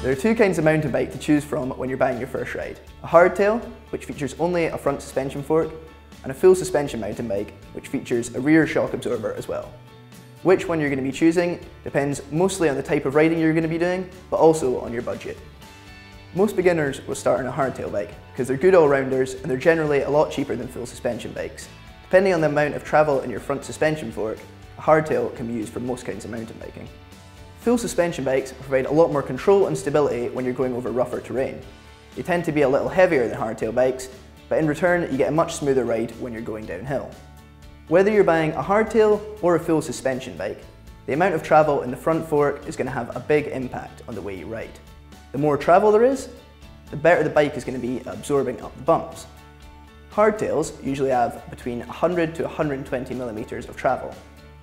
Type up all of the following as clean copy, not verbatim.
There are two kinds of mountain bike to choose from when you're buying your first ride. A hardtail, which features only a front suspension fork, and a full suspension mountain bike, which features a rear shock absorber as well. Which one you're going to be choosing depends mostly on the type of riding you're going to be doing, but also on your budget. Most beginners will start on a hardtail bike because they're good all-rounders and they're generally a lot cheaper than full suspension bikes. Depending on the amount of travel in your front suspension fork, a hardtail can be used for most kinds of mountain biking. Full suspension bikes provide a lot more control and stability when you're going over rougher terrain. They tend to be a little heavier than hardtail bikes, but in return you get a much smoother ride when you're going downhill. Whether you're buying a hardtail or a full suspension bike, the amount of travel in the front fork is going to have a big impact on the way you ride. The more travel there is, the better the bike is going to be at absorbing up the bumps. Hardtails usually have between 100 to 120 millimeters of travel,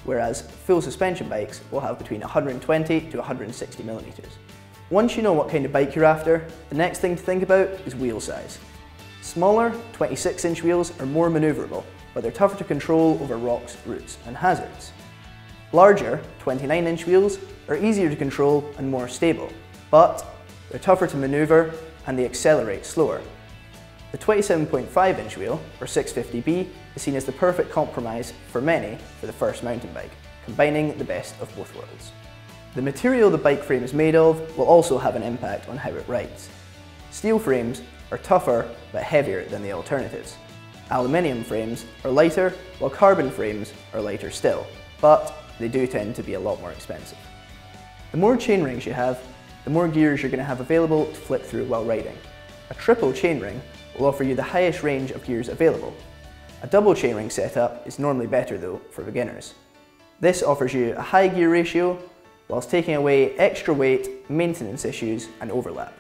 whereas full suspension bikes will have between 120 to 160 millimeters. Once you know what kind of bike you're after, the next thing to think about is wheel size. Smaller 26-inch wheels are more maneuverable, but they're tougher to control over rocks, roots and hazards. Larger 29-inch wheels are easier to control and more stable, but they're tougher to maneuver and they accelerate slower. The 27.5-inch wheel, or 650B, is seen as the perfect compromise for many for the first mountain bike, combining the best of both worlds. The material the bike frame is made of will also have an impact on how it rides. Steel frames are tougher but heavier than the alternatives. Aluminium frames are lighter, while carbon frames are lighter still, but they do tend to be a lot more expensive. The more chain rings you have, the more gears you're going to have available to flip through while riding. A triple chainring will offer you the highest range of gears available. A double chainring setup is normally better though for beginners. This offers you a high gear ratio whilst taking away extra weight, maintenance issues and overlap.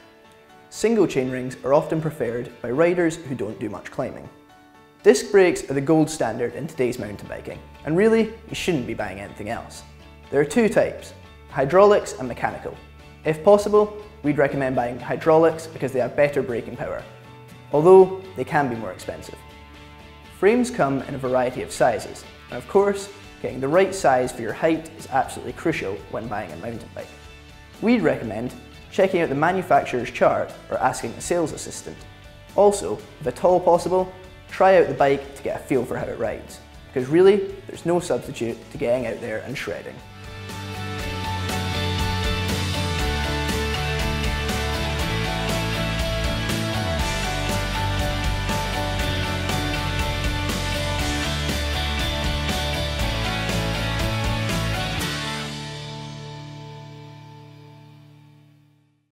Single chainrings are often preferred by riders who don't do much climbing. Disc brakes are the gold standard in today's mountain biking, and really you shouldn't be buying anything else. There are two types, hydraulics and mechanical. If possible, we'd recommend buying hydraulics because they have better braking power, although they can be more expensive. Frames come in a variety of sizes, and of course, getting the right size for your height is absolutely crucial when buying a mountain bike. We'd recommend checking out the manufacturer's chart or asking a sales assistant. Also, if at all possible, try out the bike to get a feel for how it rides, because really, there's no substitute to getting out there and shredding.